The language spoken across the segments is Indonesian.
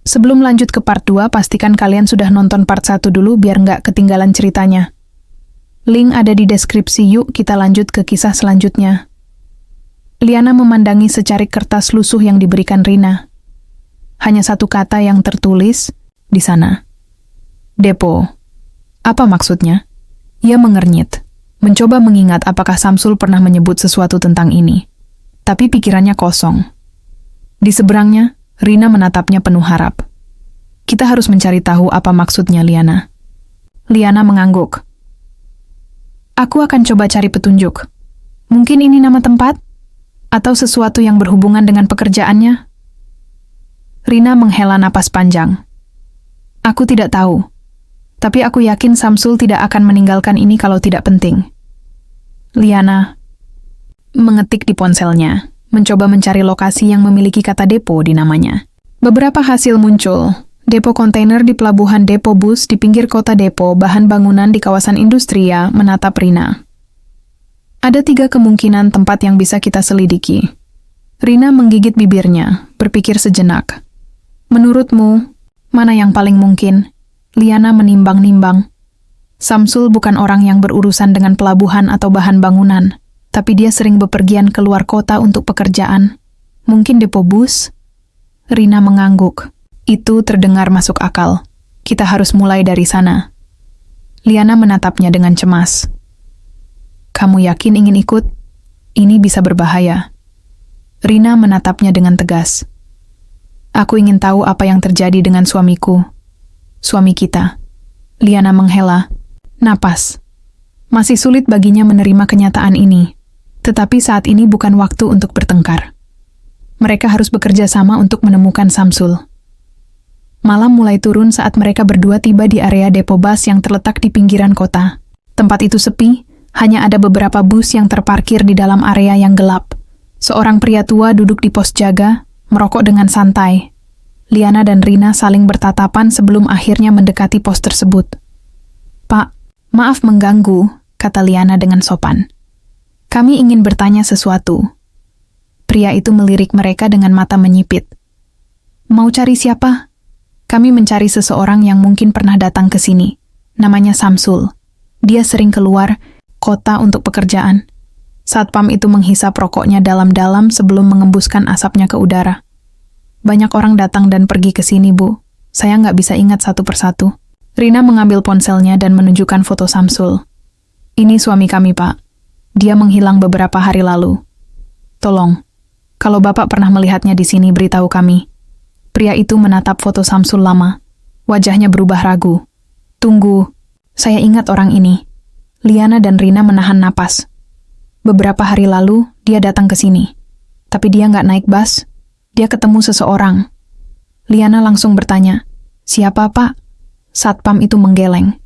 Sebelum lanjut ke part 2, pastikan kalian sudah nonton part 1 dulu biar nggak ketinggalan ceritanya. Link ada di deskripsi, yuk kita lanjut ke kisah selanjutnya. Liana memandangi secarik kertas lusuh yang diberikan Rina. Hanya satu kata yang tertulis di sana. Depo. Apa maksudnya? Ia mengernyit, mencoba mengingat apakah Samsul pernah menyebut sesuatu tentang ini. Tapi pikirannya kosong. Di seberangnya, Rina menatapnya penuh harap. Kita harus mencari tahu apa maksudnya, Liana. Liana mengangguk. Aku akan coba cari petunjuk. Mungkin ini nama tempat? Atau sesuatu yang berhubungan dengan pekerjaannya? Rina menghela napas panjang. Aku tidak tahu. Tapi aku yakin Samsul tidak akan meninggalkan ini kalau tidak penting. Liana mengetik di ponselnya, mencoba mencari lokasi yang memiliki kata depo di namanya. Beberapa hasil muncul. Depo kontainer di pelabuhan depo bus di pinggir kota depo, bahan bangunan di kawasan industria, menatap Rina. Ada 3 kemungkinan tempat yang bisa kita selidiki. Rina menggigit bibirnya, berpikir sejenak. Menurutmu, mana yang paling mungkin? Liana menimbang-nimbang. Samsul bukan orang yang berurusan dengan pelabuhan atau bahan bangunan, tapi dia sering bepergian keluar kota untuk pekerjaan. Mungkin depo bus? Rina mengangguk. Itu terdengar masuk akal. Kita harus mulai dari sana. Liana menatapnya dengan cemas. Kamu yakin ingin ikut? Ini bisa berbahaya. Rina menatapnya dengan tegas. Aku ingin tahu apa yang terjadi dengan suamiku. Suami kita. Liana menghela napas. Masih sulit baginya menerima kenyataan ini. Tetapi saat ini bukan waktu untuk bertengkar. Mereka harus bekerja sama untuk menemukan Samsul. Malam mulai turun saat mereka berdua tiba di area depo bus yang terletak di pinggiran kota. Tempat itu sepi, hanya ada beberapa bus yang terparkir di dalam area yang gelap. Seorang pria tua duduk di pos jaga, merokok dengan santai. Liana dan Rina saling bertatapan sebelum akhirnya mendekati pos tersebut. Pak, maaf mengganggu, kata Liana dengan sopan. Kami ingin bertanya sesuatu. Pria itu melirik mereka dengan mata menyipit. Mau cari siapa? Kami mencari seseorang yang mungkin pernah datang ke sini. Namanya Samsul. Dia sering keluar kota untuk pekerjaan. Satpam itu menghisap rokoknya dalam-dalam sebelum mengembuskan asapnya ke udara. Banyak orang datang dan pergi ke sini, Bu. Saya nggak bisa ingat satu persatu. Rina mengambil ponselnya dan menunjukkan foto Samsul. Ini suami kami, Pak. Dia menghilang beberapa hari lalu. Tolong, kalau Bapak pernah melihatnya di sini, beritahu kami. Pria itu menatap foto Samsul lama. Wajahnya berubah ragu. Tunggu, saya ingat orang ini. Liana dan Rina menahan napas. Beberapa hari lalu, dia datang ke sini. Tapi dia nggak naik bus. Dia ketemu seseorang. Liana langsung bertanya, siapa, Pak? Satpam itu menggeleng.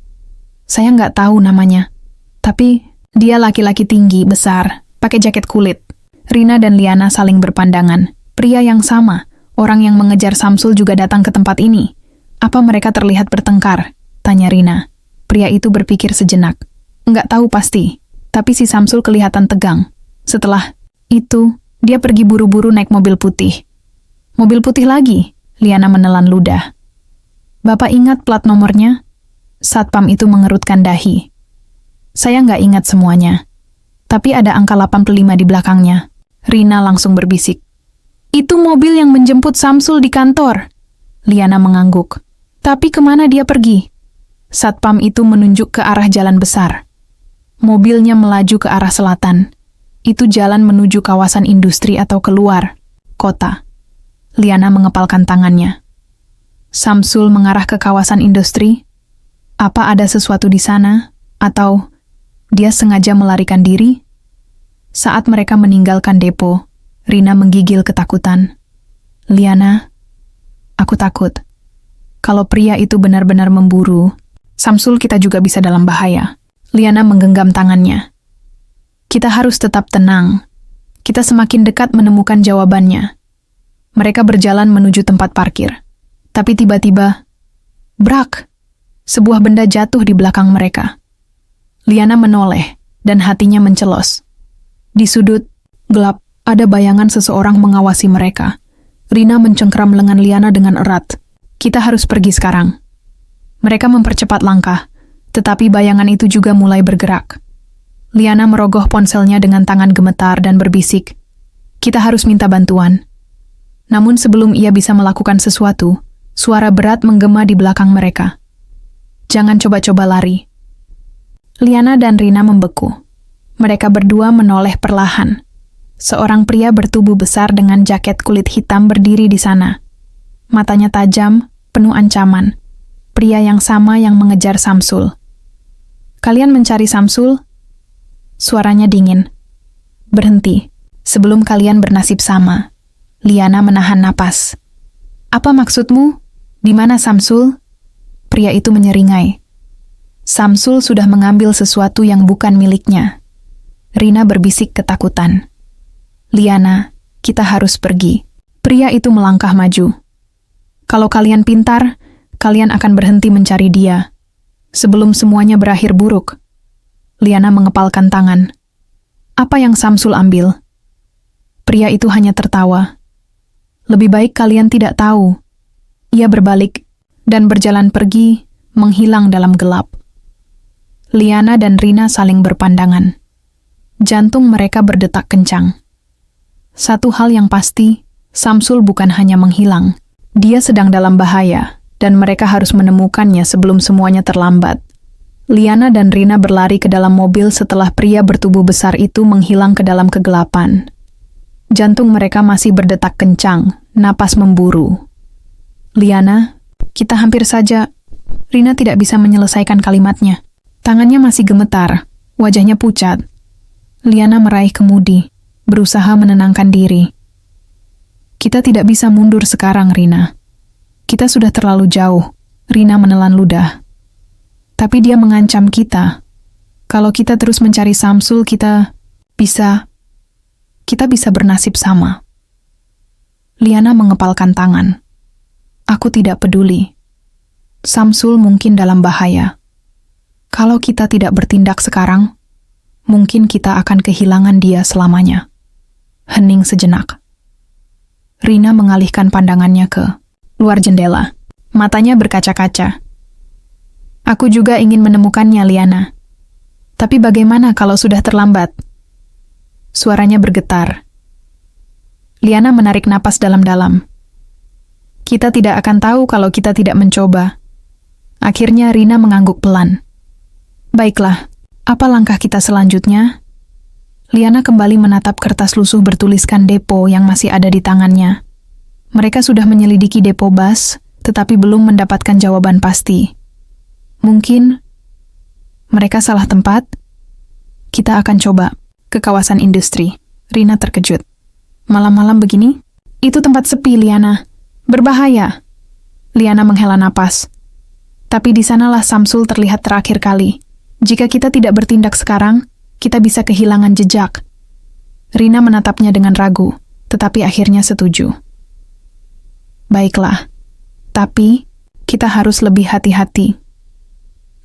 Saya nggak tahu namanya. Tapi dia laki-laki tinggi, besar, pakai jaket kulit. Rina dan Liana saling berpandangan. Pria yang sama. Orang yang mengejar Samsul juga datang ke tempat ini. Apa mereka terlihat bertengkar? Tanya Rina. Pria itu berpikir sejenak. Enggak tahu pasti, tapi si Samsul kelihatan tegang. Setelah itu, dia pergi buru-buru naik mobil putih. Mobil putih lagi? Liana menelan ludah. Bapak ingat plat nomornya? Satpam itu mengerutkan dahi. Saya nggak ingat semuanya. Tapi ada angka 85 di belakangnya. Rina langsung berbisik. Itu mobil yang menjemput Samsul di kantor. Liana mengangguk. Tapi kemana dia pergi? Satpam itu menunjuk ke arah jalan besar. Mobilnya melaju ke arah selatan. Itu jalan menuju kawasan industri atau keluar kota. Liana mengepalkan tangannya. Samsul mengarah ke kawasan industri? Apa ada sesuatu di sana? Atau dia sengaja melarikan diri? Saat mereka meninggalkan depo, Rina menggigil ketakutan. Liana, aku takut. Kalau pria itu benar-benar memburu, Samsul kita juga bisa dalam bahaya. Liana menggenggam tangannya. Kita harus tetap tenang. Kita semakin dekat menemukan jawabannya. Mereka berjalan menuju tempat parkir. Tapi tiba-tiba, brak! Sebuah benda jatuh di belakang mereka. Liana menoleh, dan hatinya mencelos. Di sudut gelap, ada bayangan seseorang mengawasi mereka. Rina mencengkeram lengan Liana dengan erat. Kita harus pergi sekarang. Mereka mempercepat langkah, tetapi bayangan itu juga mulai bergerak. Liana merogoh ponselnya dengan tangan gemetar dan berbisik, "Kita harus minta bantuan." Namun sebelum ia bisa melakukan sesuatu, suara berat menggema di belakang mereka. "Jangan coba-coba lari." Liana dan Rina membeku. Mereka berdua menoleh perlahan. Seorang pria bertubuh besar dengan jaket kulit hitam berdiri di sana. Matanya tajam, penuh ancaman. Pria yang sama yang mengejar Samsul. "Kalian mencari Samsul?" Suaranya dingin. "Berhenti, sebelum kalian bernasib sama." Liana menahan napas. "Apa maksudmu? Di mana Samsul?" Pria itu menyeringai. "Samsul sudah mengambil sesuatu yang bukan miliknya." Rina berbisik ketakutan. "Liana, kita harus pergi." Pria itu melangkah maju. "Kalau kalian pintar, kalian akan berhenti mencari dia sebelum semuanya berakhir buruk." Liana mengepalkan tangan. "Apa yang Samsul ambil?" Pria itu hanya tertawa. "Lebih baik kalian tidak tahu." Ia berbalik dan berjalan pergi, menghilang dalam gelap. Liana dan Rina saling berpandangan. Jantung mereka berdetak kencang. Satu hal yang pasti, Samsul bukan hanya menghilang. Dia sedang dalam bahaya, dan mereka harus menemukannya sebelum semuanya terlambat. Liana dan Rina berlari ke dalam mobil setelah pria bertubuh besar itu menghilang ke dalam kegelapan. Jantung mereka masih berdetak kencang, napas memburu. "Liana, kita hampir saja..." Rina tidak bisa menyelesaikan kalimatnya. Tangannya masih gemetar, wajahnya pucat. Liana meraih kemudi, berusaha menenangkan diri. "Kita tidak bisa mundur sekarang, Rina. Kita sudah terlalu jauh." Rina menelan ludah. "Tapi dia mengancam kita. Kalau kita terus mencari Samsul, kita bisa bernasib sama." Liana mengepalkan tangan. "Aku tidak peduli. Samsul mungkin dalam bahaya. Kalau kita tidak bertindak sekarang, mungkin kita akan kehilangan dia selamanya." Hening sejenak. Rina mengalihkan pandangannya ke luar jendela. Matanya berkaca-kaca. "Aku juga ingin menemukannya, Liana. Tapi bagaimana kalau sudah terlambat?" Suaranya bergetar. Liana menarik napas dalam-dalam. "Kita tidak akan tahu kalau kita tidak mencoba." Akhirnya Rina mengangguk pelan. "Baiklah, apa langkah kita selanjutnya?" Liana kembali menatap kertas lusuh bertuliskan depo yang masih ada di tangannya. Mereka sudah menyelidiki depo bas, tetapi belum mendapatkan jawaban pasti. Mungkin mereka salah tempat? "Kita akan coba ke kawasan industri." Rina terkejut. "Malam-malam begini? Itu tempat sepi, Liana. Berbahaya." Liana menghela napas. "Tapi di sanalah Samsul terlihat terakhir kali. Jika kita tidak bertindak sekarang, kita bisa kehilangan jejak." Rina menatapnya dengan ragu, tetapi akhirnya setuju. "Baiklah, tapi kita harus lebih hati-hati."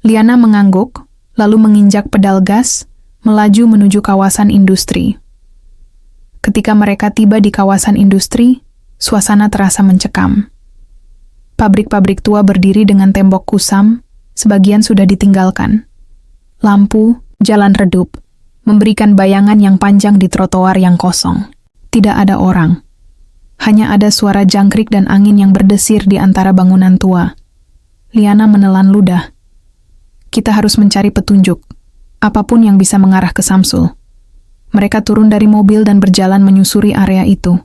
Liana mengangguk, lalu menginjak pedal gas, melaju menuju kawasan industri. Ketika mereka tiba di kawasan industri, suasana terasa mencekam. Pabrik-pabrik tua berdiri dengan tembok kusam, sebagian sudah ditinggalkan. Lampu, jalan redup, memberikan bayangan yang panjang di trotoar yang kosong. Tidak ada orang. Hanya ada suara jangkrik dan angin yang berdesir di antara bangunan tua. Liana menelan ludah. Kita harus mencari petunjuk, apapun yang bisa mengarah ke Samsul. Mereka turun dari mobil dan berjalan menyusuri area itu.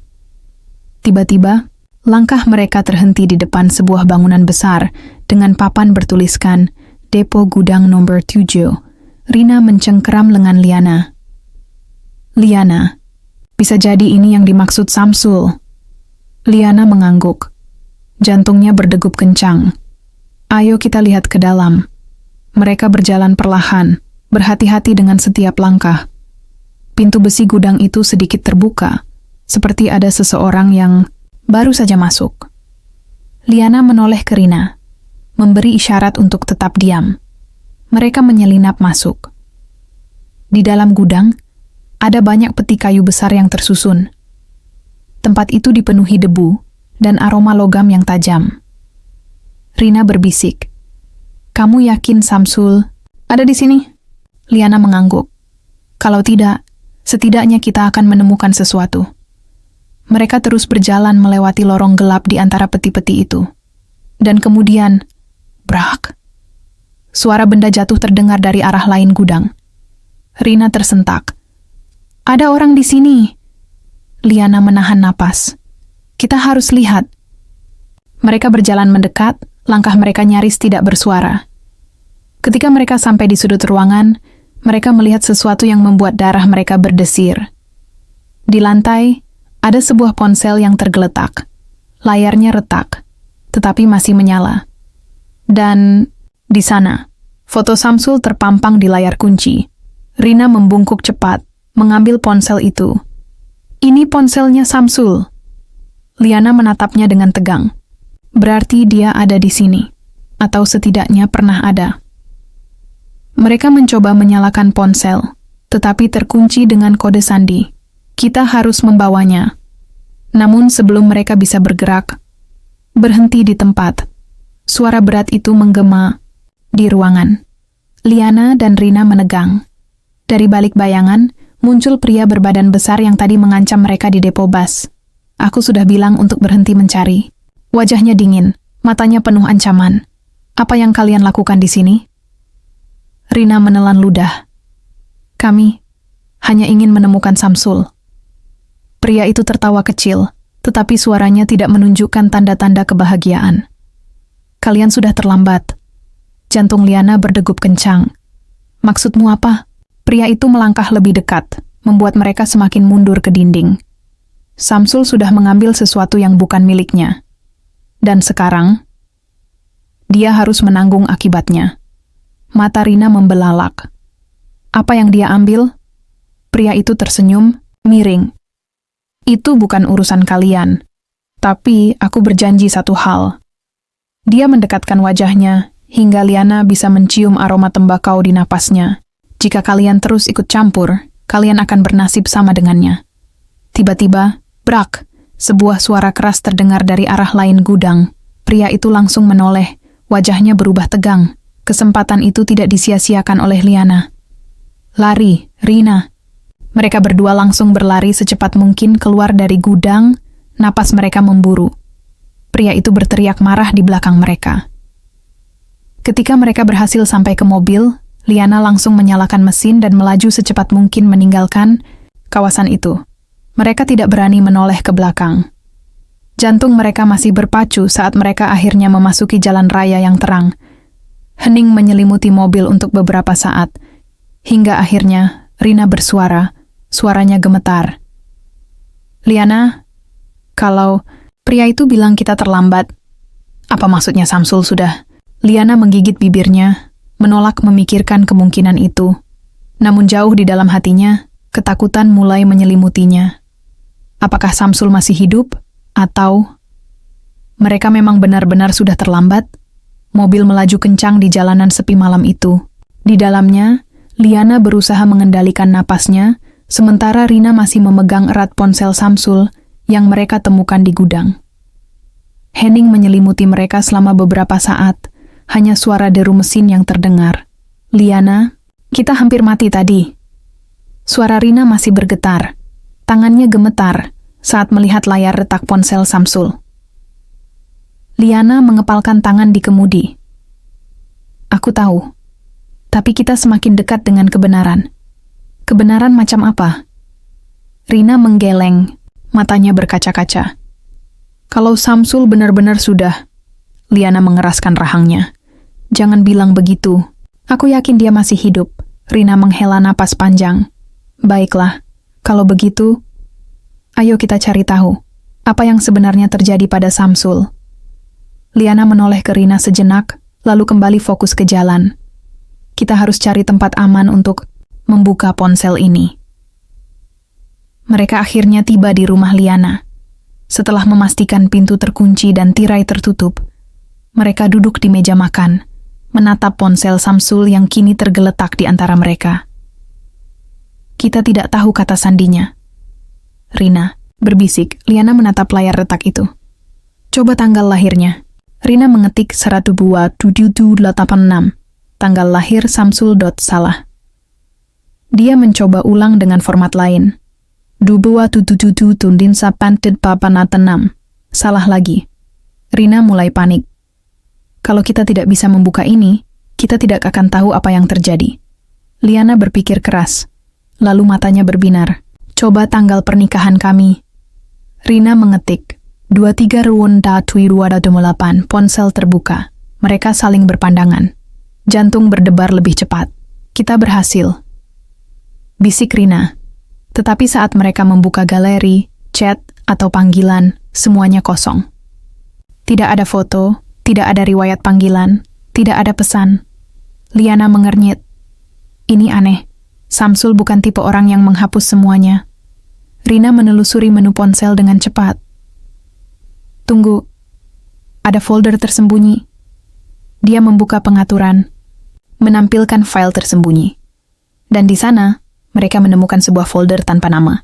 Tiba-tiba, langkah mereka terhenti di depan sebuah bangunan besar dengan papan bertuliskan Depo Gudang Nomor 7. Rina mencengkeram lengan Liana. "Liana, bisa jadi ini yang dimaksud Samsul." Liana mengangguk. Jantungnya berdegup kencang. "Ayo kita lihat ke dalam." Mereka berjalan perlahan, berhati-hati dengan setiap langkah. Pintu besi gudang itu sedikit terbuka, seperti ada seseorang yang baru saja masuk. Liana menoleh ke Rina, memberi isyarat untuk tetap diam. Mereka menyelinap masuk. Di dalam gudang, ada banyak peti kayu besar yang tersusun. Tempat itu dipenuhi debu dan aroma logam yang tajam. Rina berbisik. Kamu yakin Samsul ada di sini? Liana mengangguk. Kalau tidak, setidaknya kita akan menemukan sesuatu. Mereka terus berjalan melewati lorong gelap di antara peti-peti itu. Dan kemudian, brak. Suara benda jatuh terdengar dari arah lain gudang. Rina tersentak. Ada orang di sini. Liana menahan napas. Kita harus lihat. Mereka berjalan mendekat, langkah mereka nyaris tidak bersuara. Ketika mereka sampai di sudut ruangan, mereka melihat sesuatu yang membuat darah mereka berdesir. Di lantai, ada sebuah ponsel yang tergeletak. Layarnya retak, tetapi masih menyala. Dan di sana, foto Samsul terpampang di layar kunci. Rina membungkuk cepat, mengambil ponsel itu. Ini ponselnya Samsul. Liana menatapnya dengan tegang. Berarti dia ada di sini, atau setidaknya pernah ada. Mereka mencoba menyalakan ponsel, tetapi terkunci dengan kode sandi. Kita harus membawanya. Namun sebelum mereka bisa bergerak, berhenti di tempat. Suara berat itu menggema di ruangan. Liana dan Rina menegang. Dari balik bayangan, muncul pria berbadan besar yang tadi mengancam mereka di depo bas. Aku sudah bilang untuk berhenti mencari. Wajahnya dingin, matanya penuh ancaman. Apa yang kalian lakukan di sini? Rina menelan ludah. Kami hanya ingin menemukan Samsul. Pria itu tertawa kecil, tetapi suaranya tidak menunjukkan tanda-tanda kebahagiaan. Kalian sudah terlambat. Jantung Liana berdegup kencang. Maksudmu apa? Pria itu melangkah lebih dekat, membuat mereka semakin mundur ke dinding. Samsul sudah mengambil sesuatu yang bukan miliknya. Dan sekarang, dia harus menanggung akibatnya. Mata Rina membelalak. Apa yang dia ambil? Pria itu tersenyum, miring. Itu bukan urusan kalian. Tapi aku berjanji satu hal. Dia mendekatkan wajahnya, hingga Liana bisa mencium aroma tembakau di napasnya. Jika kalian terus ikut campur, kalian akan bernasib sama dengannya. Tiba-tiba, brak, sebuah suara keras terdengar dari arah lain gudang. Pria itu langsung menoleh, wajahnya berubah tegang. Kesempatan itu tidak disia-siakan oleh Liana. Lari, Rina. Mereka berdua langsung berlari secepat mungkin keluar dari gudang, napas mereka memburu. Pria itu berteriak marah di belakang mereka. Ketika mereka berhasil sampai ke mobil, Liana langsung menyalakan mesin dan melaju secepat mungkin meninggalkan kawasan itu. Mereka tidak berani menoleh ke belakang. Jantung mereka masih berpacu saat mereka akhirnya memasuki jalan raya yang terang. Hening menyelimuti mobil untuk beberapa saat, hingga akhirnya Rina bersuara, suaranya gemetar. Liana, kalau pria itu bilang kita terlambat, apa maksudnya Samsul sudah? Liana menggigit bibirnya, menolak memikirkan kemungkinan itu. Namun jauh di dalam hatinya, ketakutan mulai menyelimutinya. Apakah Samsul masih hidup? Atau mereka memang benar-benar sudah terlambat? Mobil melaju kencang di jalanan sepi malam itu. Di dalamnya, Liana berusaha mengendalikan napasnya, sementara Rina masih memegang erat ponsel Samsul yang mereka temukan di gudang. Hening menyelimuti mereka selama beberapa saat, hanya suara deru mesin yang terdengar. Liana, kita hampir mati tadi. Suara Rina masih bergetar. Tangannya gemetar saat melihat layar retak ponsel Samsul. Liana mengepalkan tangan di kemudi. Aku tahu, tapi kita semakin dekat dengan kebenaran. Kebenaran macam apa? Rina menggeleng, matanya berkaca-kaca. Kalau Samsul benar-benar sudah, Liana mengeraskan rahangnya. Jangan bilang begitu. Aku yakin dia masih hidup. Rina menghela napas panjang. Baiklah, kalau begitu, ayo kita cari tahu apa yang sebenarnya terjadi pada Samsul. Liana menoleh ke Rina sejenak, lalu kembali fokus ke jalan. Kita harus cari tempat aman untuk membuka ponsel ini. Mereka akhirnya tiba di rumah Liana. Setelah memastikan pintu terkunci dan tirai tertutup, mereka duduk di meja makan, menatap ponsel Samsul yang kini tergeletak di antara mereka. Kita tidak tahu kata sandinya. Rina berbisik. Liana menatap layar retak itu. Coba tanggal lahirnya. Rina mengetik 102-7786. Tanggal lahir Samsul. Salah. Dia mencoba ulang dengan format lain. 2277 tundin sapantit papanatenam. Salah lagi. Rina mulai panik. Kalau kita tidak bisa membuka ini, kita tidak akan tahu apa yang terjadi. Liana berpikir keras. Lalu matanya berbinar. Coba tanggal pernikahan kami. Rina mengetik. 23 Ruunda Tui 228. Ponsel terbuka. Mereka saling berpandangan. Jantung berdebar lebih cepat. Kita berhasil. Bisik Rina. Tetapi saat mereka membuka galeri, chat, atau panggilan, semuanya kosong. Tidak ada foto, tidak ada riwayat panggilan, tidak ada pesan. Liana mengernyit. Ini aneh. Samsul bukan tipe orang yang menghapus semuanya. Rina menelusuri menu ponsel dengan cepat. Tunggu. Ada folder tersembunyi. Dia membuka pengaturan, menampilkan file tersembunyi. Dan di sana, mereka menemukan sebuah folder tanpa nama.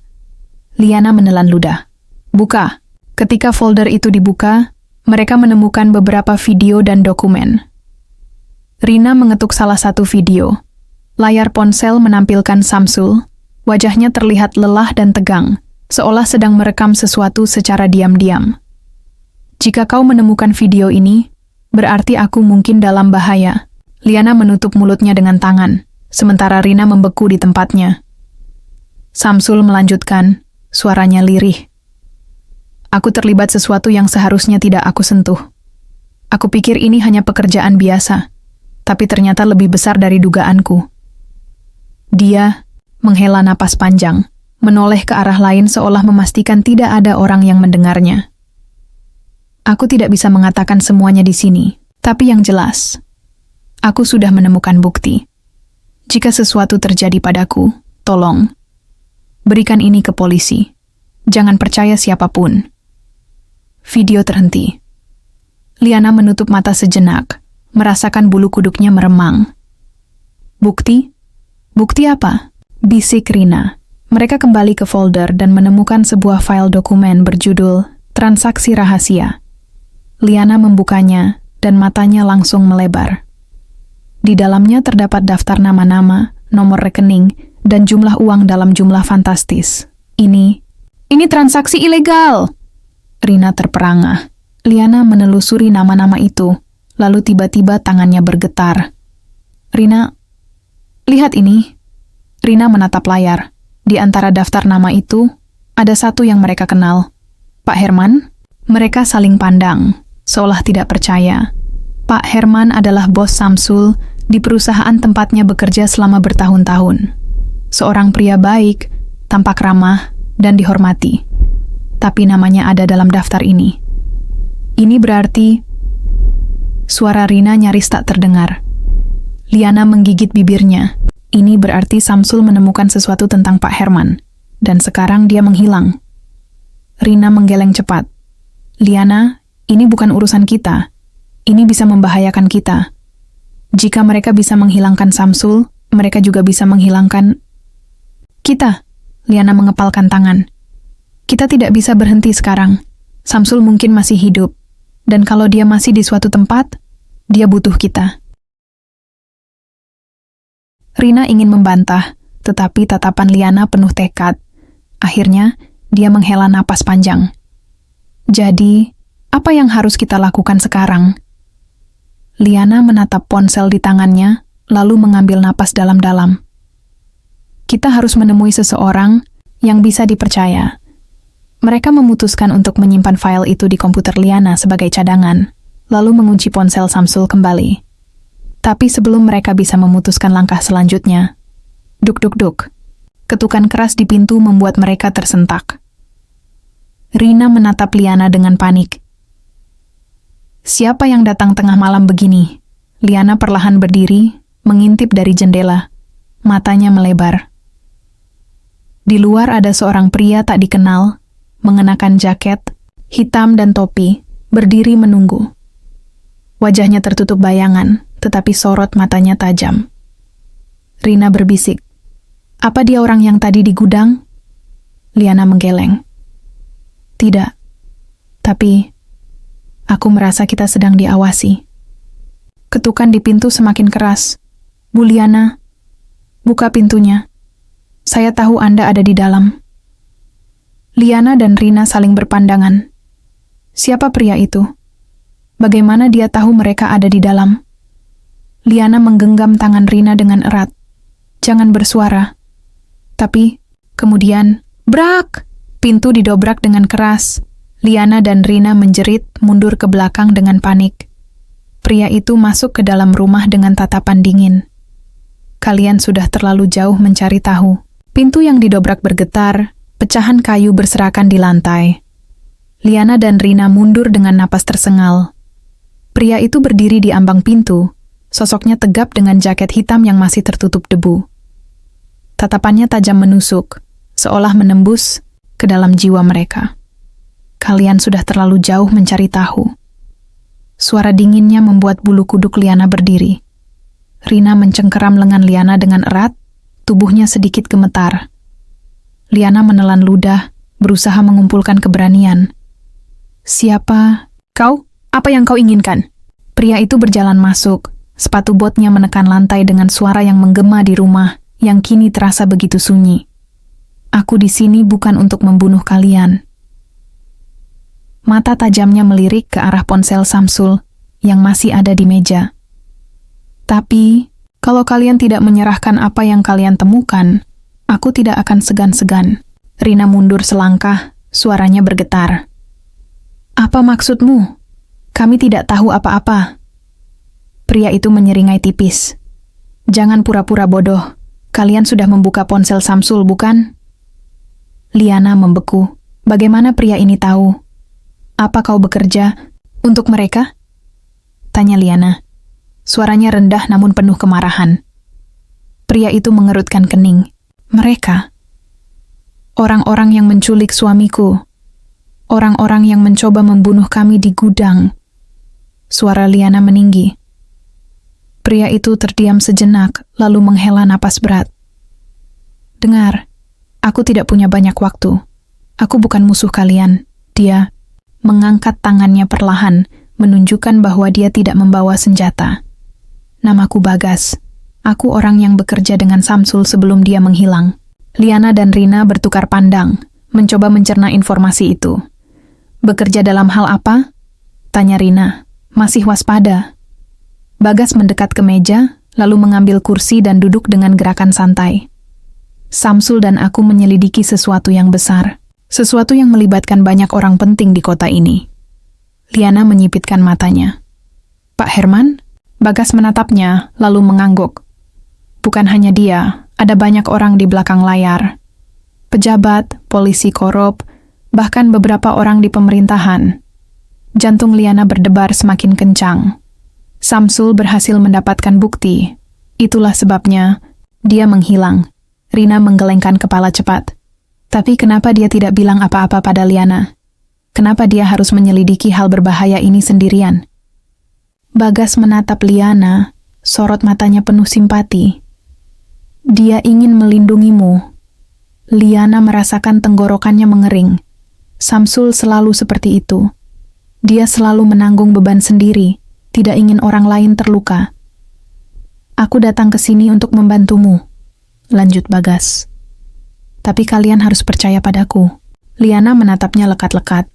Liana menelan ludah. Buka. Ketika folder itu dibuka, mereka menemukan beberapa video dan dokumen. Rina mengetuk salah satu video. Layar ponsel menampilkan Samsul. Wajahnya terlihat lelah dan tegang, seolah sedang merekam sesuatu secara diam-diam. Jika kau menemukan video ini, berarti aku mungkin dalam bahaya. Liana menutup mulutnya dengan tangan, sementara Rina membeku di tempatnya. Samsul melanjutkan, suaranya lirih. Aku terlibat sesuatu yang seharusnya tidak aku sentuh. Aku pikir ini hanya pekerjaan biasa, tapi ternyata lebih besar dari dugaanku. Dia menghela napas panjang, menoleh ke arah lain seolah memastikan tidak ada orang yang mendengarnya. Aku tidak bisa mengatakan semuanya di sini, tapi yang jelas, aku sudah menemukan bukti. Jika sesuatu terjadi padaku, tolong, berikan ini ke polisi. Jangan percaya siapapun. Video terhenti. Liana menutup mata sejenak, merasakan bulu kuduknya meremang. Bukti? Bukti apa? Bisik Rina. Mereka kembali ke folder dan menemukan sebuah file dokumen berjudul Transaksi Rahasia. Liana membukanya dan matanya langsung melebar. Di dalamnya terdapat daftar nama-nama, nomor rekening, dan jumlah uang dalam jumlah fantastis. Ini transaksi ilegal! Rina terperangah. Liana menelusuri nama-nama itu, lalu tiba-tiba tangannya bergetar. Rina, lihat ini. Rina menatap layar. Di antara daftar nama itu, ada satu yang mereka kenal. Pak Herman? Mereka saling pandang, seolah tidak percaya. Pak Herman adalah bos Samsul di perusahaan tempatnya bekerja selama bertahun-tahun. Seorang pria baik, tampak ramah, dan dihormati. Tapi namanya ada dalam daftar ini. Ini berarti... Suara Rina nyaris tak terdengar. Liana menggigit bibirnya. Ini berarti Samsul menemukan sesuatu tentang Pak Herman, dan sekarang dia menghilang. Rina menggeleng cepat. Liana, ini bukan urusan kita. Ini bisa membahayakan kita. Jika mereka bisa menghilangkan Samsul, mereka juga bisa menghilangkan kita. Liana mengepalkan tangan. Kita tidak bisa berhenti sekarang. Samsul mungkin masih hidup, dan kalau dia masih di suatu tempat, dia butuh kita. Rina ingin membantah, tetapi tatapan Liana penuh tekad. Akhirnya, dia menghela napas panjang. Jadi, apa yang harus kita lakukan sekarang? Liana menatap ponsel di tangannya, lalu mengambil napas dalam-dalam. Kita harus menemui seseorang yang bisa dipercaya. Mereka memutuskan untuk menyimpan file itu di komputer Liana sebagai cadangan, lalu mengunci ponsel Samsul kembali. Tapi sebelum mereka bisa memutuskan langkah selanjutnya, duk-duk-duk, ketukan keras di pintu membuat mereka tersentak. Rina menatap Liana dengan panik. Siapa yang datang tengah malam begini? Liana perlahan berdiri, mengintip dari jendela. Matanya melebar. Di luar ada seorang pria tak dikenal, mengenakan jaket, hitam dan topi, berdiri menunggu. Wajahnya tertutup bayangan, tetapi sorot matanya tajam. Rina berbisik. Apa dia orang yang tadi di gudang? Liana menggeleng. Tidak. Tapi, Aku merasa kita sedang diawasi. Ketukan di pintu semakin keras. Bu Liana, buka pintunya. Saya tahu Anda ada di dalam. Liana dan Rina saling berpandangan. Siapa pria itu? Bagaimana dia tahu mereka ada di dalam? Liana menggenggam tangan Rina dengan erat. Jangan bersuara. Tapi, kemudian, brak! Pintu didobrak dengan keras. Liana dan Rina menjerit mundur ke belakang dengan panik. Pria itu masuk ke dalam rumah dengan tatapan dingin. Kalian sudah terlalu jauh mencari tahu. Pintu yang didobrak bergetar, pecahan kayu berserakan di lantai. Liana dan Rina mundur dengan napas tersengal. Pria itu berdiri di ambang pintu, sosoknya tegap dengan jaket hitam yang masih tertutup debu. Tatapannya tajam menusuk, seolah menembus ke dalam jiwa mereka. Kalian sudah terlalu jauh mencari tahu. Suara dinginnya membuat bulu kuduk Liana berdiri. Rina mencengkeram lengan Liana dengan erat, tubuhnya sedikit gemetar. Liana menelan ludah, berusaha mengumpulkan keberanian. Siapa? Kau? Apa yang kau inginkan? Pria itu berjalan masuk, sepatu botnya menekan lantai dengan suara yang menggema di rumah, yang kini terasa begitu sunyi. Aku di sini bukan untuk membunuh kalian. Mata tajamnya melirik ke arah ponsel Samsul yang masih ada di meja. Tapi, kalau kalian tidak menyerahkan apa yang kalian temukan, aku tidak akan segan-segan. Rina mundur selangkah, suaranya bergetar. Apa maksudmu? Kami tidak tahu apa-apa. Pria itu menyeringai tipis. Jangan pura-pura bodoh. Kalian sudah membuka ponsel Samsul, bukan? Liana membeku. Bagaimana pria ini tahu? Apa kau bekerja untuk mereka? Tanya Liana. Suaranya rendah namun penuh kemarahan. Pria itu mengerutkan kening. Mereka? Orang-orang yang menculik suamiku. Orang-orang yang mencoba membunuh kami di gudang. Suara Liana meninggi. Pria itu terdiam sejenak, lalu menghela napas berat. Dengar. Aku tidak punya banyak waktu. Aku bukan musuh kalian. Dia mengangkat tangannya perlahan, menunjukkan bahwa dia tidak membawa senjata. Namaku Bagas. Aku orang yang bekerja dengan Samsul sebelum dia menghilang. Liana dan Rina bertukar pandang, mencoba mencerna informasi itu. Bekerja dalam hal apa? Tanya Rina. Masih waspada. Bagas mendekat ke meja, lalu mengambil kursi dan duduk dengan gerakan santai. Samsul dan aku menyelidiki sesuatu yang besar, sesuatu yang melibatkan banyak orang penting di kota ini. Liana menyipitkan matanya. Pak Herman? Bagas menatapnya, lalu mengangguk. Bukan hanya dia, ada banyak orang di belakang layar. Pejabat, polisi korup, bahkan beberapa orang di pemerintahan. Jantung Liana berdebar semakin kencang. Samsul berhasil mendapatkan bukti. Itulah sebabnya dia menghilang. Rina menggelengkan kepala cepat. Tapi kenapa dia tidak bilang apa-apa pada Liana? Kenapa dia harus menyelidiki hal berbahaya ini sendirian? Bagas menatap Liana, sorot matanya penuh simpati. Dia ingin melindungimu. Liana merasakan tenggorokannya mengering. Samsul selalu seperti itu. Dia selalu menanggung beban sendiri, tidak ingin orang lain terluka. Aku datang ke sini untuk membantumu, lanjut Bagas. Tapi kalian harus percaya padaku. Liana menatapnya lekat-lekat.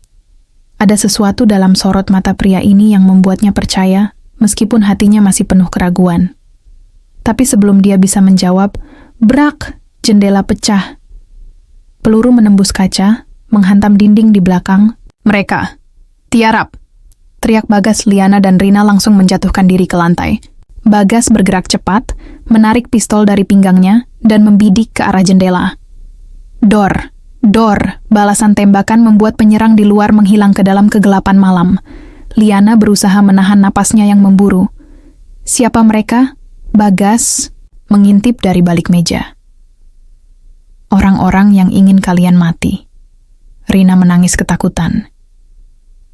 Ada sesuatu dalam sorot mata pria ini yang membuatnya percaya, meskipun hatinya masih penuh keraguan. Tapi sebelum dia bisa menjawab, brak, jendela pecah. Peluru menembus kaca, menghantam dinding di belakang. Mereka, tiarap! Teriak Bagas. Liana dan Rina langsung menjatuhkan diri ke lantai. Bagas bergerak cepat, menarik pistol dari pinggangnya, dan membidik ke arah jendela. Dor! Dor! Balasan tembakan membuat penyerang di luar menghilang ke dalam kegelapan malam. Liana berusaha menahan napasnya yang memburu. Siapa mereka? Bagas mengintip dari balik meja. Orang-orang yang ingin kalian mati. Rina menangis ketakutan.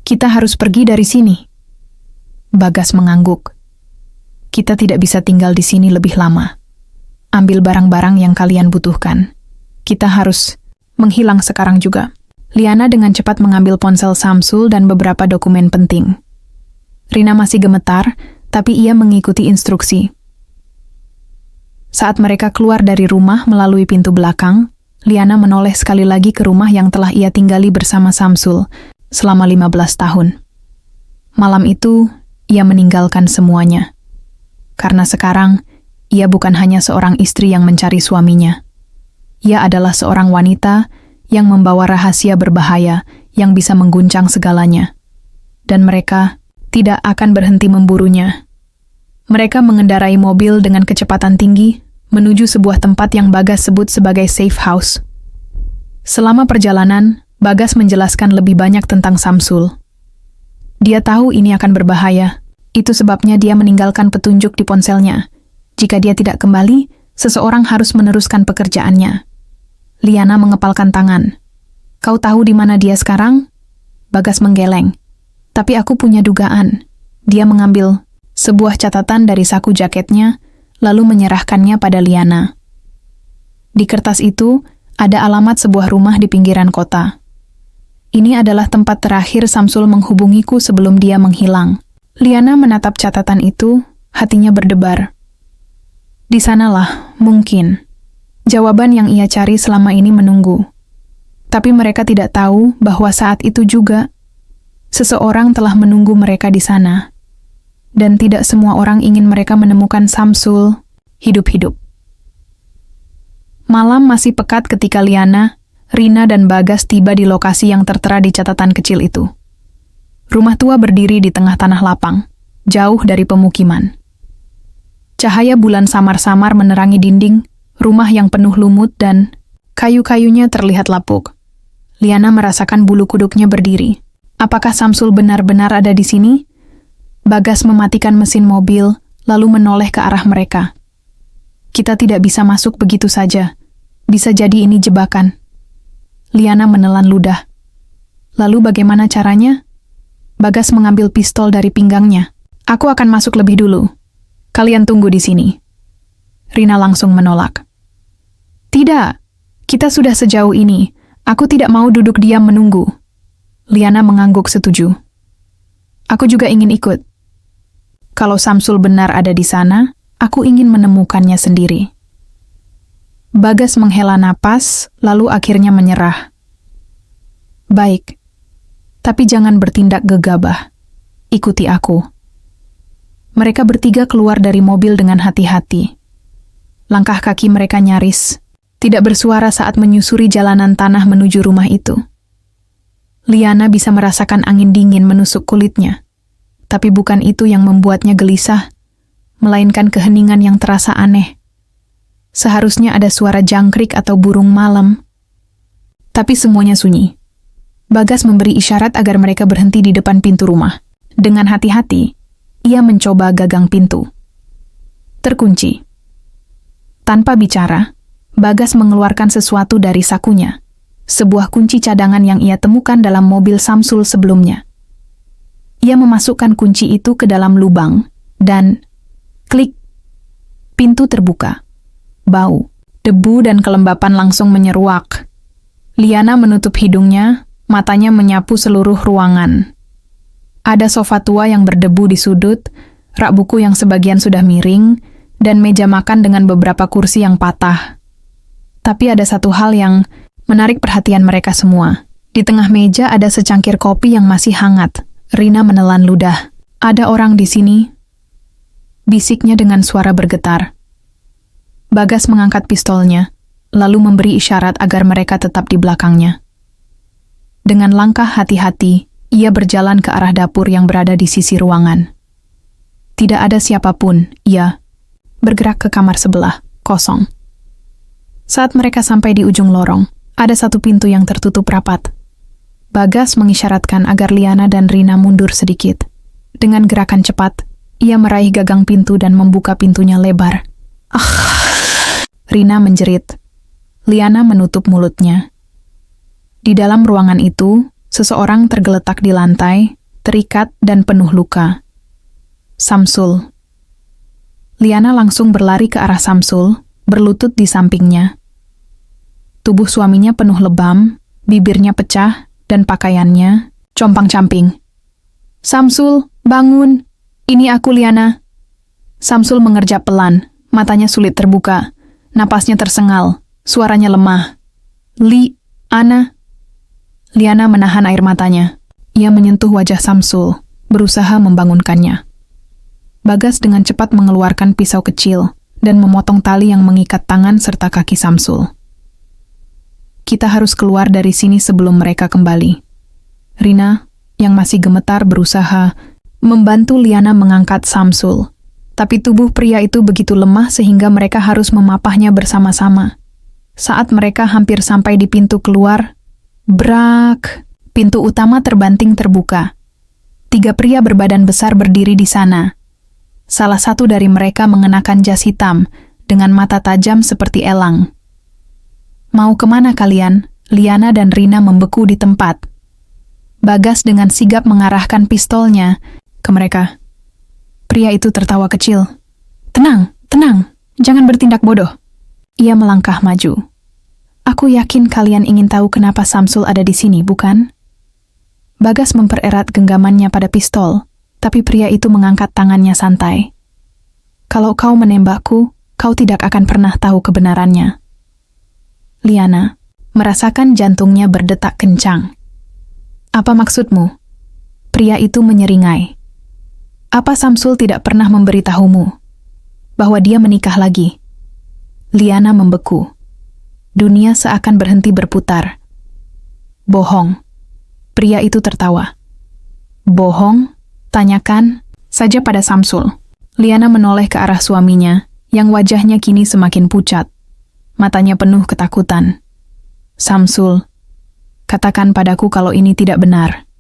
Kita harus pergi dari sini. Bagas mengangguk. Kita tidak bisa tinggal di sini lebih lama. Ambil barang-barang yang kalian butuhkan. Kita harus menghilang sekarang juga. Liana dengan cepat mengambil ponsel Samsul dan beberapa dokumen penting. Rina masih gemetar, tapi ia mengikuti instruksi. Saat mereka keluar dari rumah melalui pintu belakang, Liana menoleh sekali lagi ke rumah yang telah ia tinggali bersama Samsul selama 15 tahun. Malam itu, ia meninggalkan semuanya. Karena sekarang, ia bukan hanya seorang istri yang mencari suaminya. Ia adalah seorang wanita yang membawa rahasia berbahaya yang bisa mengguncang segalanya. Dan mereka tidak akan berhenti memburunya. Mereka mengendarai mobil dengan kecepatan tinggi menuju sebuah tempat yang Bagas sebut sebagai safe house. Selama perjalanan, Bagas menjelaskan lebih banyak tentang Samsul. Dia tahu ini akan berbahaya. Itu sebabnya dia meninggalkan petunjuk di ponselnya. Jika dia tidak kembali, seseorang harus meneruskan pekerjaannya. Liana mengepalkan tangan. Kau tahu di mana dia sekarang? Bagas menggeleng. Tapi aku punya dugaan. Dia mengambil sebuah catatan dari saku jaketnya, lalu menyerahkannya pada Liana. Di kertas itu, ada alamat sebuah rumah di pinggiran kota. Ini adalah tempat terakhir Samsul menghubungiku sebelum dia menghilang. Liana menatap catatan itu, hatinya berdebar. Di sanalah, mungkin, jawaban yang ia cari selama ini menunggu. Tapi mereka tidak tahu bahwa saat itu juga, seseorang telah menunggu mereka di sana. Dan tidak semua orang ingin mereka menemukan Samsul hidup-hidup. Malam masih pekat ketika Liana, Rina, dan Bagas tiba di lokasi yang tertera di catatan kecil itu. Rumah tua berdiri di tengah tanah lapang, jauh dari pemukiman. Cahaya bulan samar-samar menerangi dinding, rumah yang penuh lumut dan kayu-kayunya terlihat lapuk. Liana merasakan bulu kuduknya berdiri. Apakah Samsul benar-benar ada di sini? Bagas mematikan mesin mobil, lalu menoleh ke arah mereka. Kita tidak bisa masuk begitu saja. Bisa jadi ini jebakan. Liana menelan ludah. Lalu bagaimana caranya? Bagas mengambil pistol dari pinggangnya. Aku akan masuk lebih dulu. Kalian tunggu di sini. Rina langsung menolak. Tidak, kita sudah sejauh ini. Aku tidak mau duduk diam menunggu. Liana mengangguk setuju. Aku juga ingin ikut. Kalau Samsul benar ada di sana, aku ingin menemukannya sendiri. Bagas menghela napas, lalu akhirnya menyerah. Baik, tapi jangan bertindak gegabah. Ikuti aku. Mereka bertiga keluar dari mobil dengan hati-hati. Langkah kaki mereka nyaris, tidak bersuara saat menyusuri jalanan tanah menuju rumah itu. Liana bisa merasakan angin dingin menusuk kulitnya. Tapi bukan itu yang membuatnya gelisah, melainkan keheningan yang terasa aneh. Seharusnya ada suara jangkrik atau burung malam. Tapi semuanya sunyi. Bagas memberi isyarat agar mereka berhenti di depan pintu rumah. Dengan hati-hati, ia mencoba gagang pintu. Terkunci. Tanpa bicara, Bagas mengeluarkan sesuatu dari sakunya. Sebuah kunci cadangan yang ia temukan dalam mobil Samsul sebelumnya. Ia memasukkan kunci itu ke dalam lubang, dan klik, pintu terbuka. Bau, debu dan kelembapan langsung menyeruak. Liana menutup hidungnya, matanya menyapu seluruh ruangan. Ada sofa tua yang berdebu di sudut, rak buku yang sebagian sudah miring, dan meja makan dengan beberapa kursi yang patah. Tapi ada satu hal yang menarik perhatian mereka semua. Di tengah meja ada secangkir kopi yang masih hangat. Rina menelan ludah. Ada orang di sini? Bisiknya dengan suara bergetar. Bagas mengangkat pistolnya, lalu memberi isyarat agar mereka tetap di belakangnya. Dengan langkah hati-hati, ia berjalan ke arah dapur yang berada di sisi ruangan. Tidak ada siapapun, ia bergerak ke kamar sebelah, kosong. Saat mereka sampai di ujung lorong, ada satu pintu yang tertutup rapat. Bagas mengisyaratkan agar Liana dan Rina mundur sedikit. Dengan gerakan cepat, ia meraih gagang pintu dan membuka pintunya lebar. Rina menjerit. Liana menutup mulutnya. Di dalam ruangan itu, seseorang tergeletak di lantai, terikat dan penuh luka. Samsul. Liana langsung berlari ke arah Samsul, berlutut di sampingnya. Tubuh suaminya penuh lebam, bibirnya pecah, dan pakaiannya compang-camping. Samsul, Bangun, ini aku Liana. Samsul mengerjap pelan, matanya sulit terbuka, napasnya tersengal, suaranya lemah. Ana. Liana menahan air matanya. Ia menyentuh wajah Samsul, berusaha membangunkannya. Bagas dengan cepat mengeluarkan pisau kecil dan memotong tali yang mengikat tangan serta kaki Samsul. Kita harus keluar dari sini sebelum mereka kembali. Rina, yang masih gemetar, berusaha membantu Liana mengangkat Samsul. Tapi tubuh pria itu begitu lemah sehingga mereka harus memapahnya bersama-sama. Saat mereka hampir sampai di pintu keluar, brak! Pintu utama terbanting terbuka. 3 pria berbadan besar berdiri di sana. Salah satu dari mereka mengenakan jas hitam dengan mata tajam seperti elang. Mau kemana kalian? Liana dan Rina membeku di tempat. Bagas dengan sigap mengarahkan pistolnya ke mereka. Pria itu tertawa kecil. Tenang, jangan bertindak bodoh. Ia melangkah maju. Aku yakin kalian ingin tahu kenapa Samsul ada di sini, bukan? Bagas mempererat genggamannya pada pistol, tapi pria itu mengangkat tangannya santai. Kalau kau menembakku, kau tidak akan pernah tahu kebenarannya. Liana merasakan jantungnya berdetak kencang. Apa maksudmu? Pria itu menyeringai. Apa Samsul tidak pernah memberitahumu bahwa dia menikah lagi? Liana membeku. Dunia seakan berhenti berputar. Bohong. Pria itu tertawa. Bohong? Tanyakan saja pada Samsul. Liana menoleh ke arah suaminya, yang wajahnya kini semakin pucat. Matanya penuh ketakutan. Samsul, katakan padaku kalau ini tidak benar.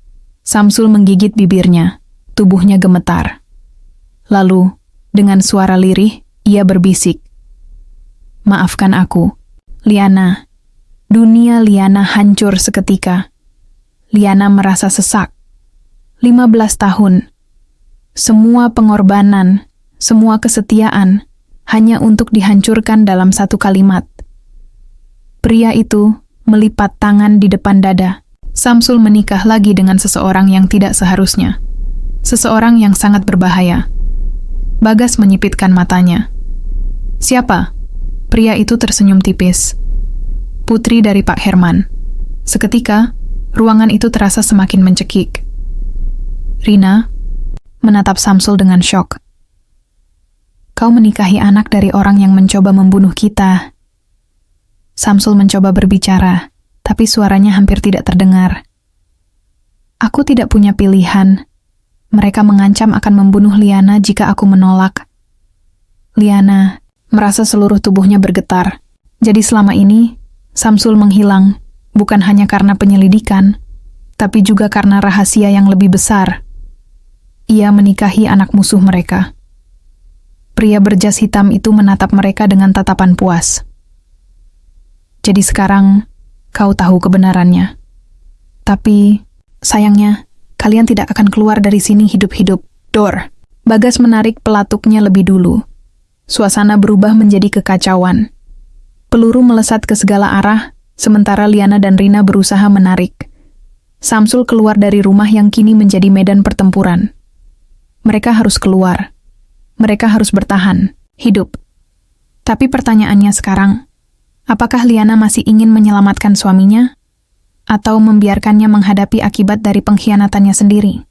Samsul menggigit bibirnya, tubuhnya gemetar. Lalu, dengan suara lirih, ia berbisik. Maafkan aku, Liana. Dunia Liana hancur seketika. Liana merasa sesak. 15 tahun. Semua pengorbanan, semua kesetiaan, hanya untuk dihancurkan dalam satu kalimat. Pria itu melipat tangan di depan dada. Samsul menikah lagi dengan seseorang yang tidak seharusnya. Seseorang yang sangat berbahaya. Bagas menyipitkan matanya. Siapa? Pria itu tersenyum tipis. Putri dari Pak Herman. Seketika, ruangan itu terasa semakin mencekik. Rina menatap Samsul dengan syok. Kau menikahi anak dari orang yang mencoba membunuh kita. Samsul mencoba berbicara, tapi suaranya hampir tidak terdengar. Aku tidak punya pilihan. Mereka mengancam akan membunuh Liana jika aku menolak. Liana merasa seluruh tubuhnya bergetar. Jadi selama ini, Samsul menghilang, bukan hanya karena penyelidikan, tapi juga karena rahasia yang lebih besar. Ia menikahi anak musuh mereka. Pria berjas hitam itu menatap mereka dengan tatapan puas. Jadi sekarang, kau tahu kebenarannya. Tapi, sayangnya, kalian tidak akan keluar dari sini hidup-hidup. Dor. Bagas menarik pelatuknya lebih dulu. Suasana berubah menjadi kekacauan. Peluru melesat ke segala arah, sementara Liana dan Rina berusaha menarik. Samsul keluar dari rumah yang kini menjadi medan pertempuran. Mereka harus keluar. Mereka harus bertahan, hidup. Tapi pertanyaannya sekarang, apakah Liana masih ingin menyelamatkan suaminya? Atau membiarkannya menghadapi akibat dari pengkhianatannya sendiri?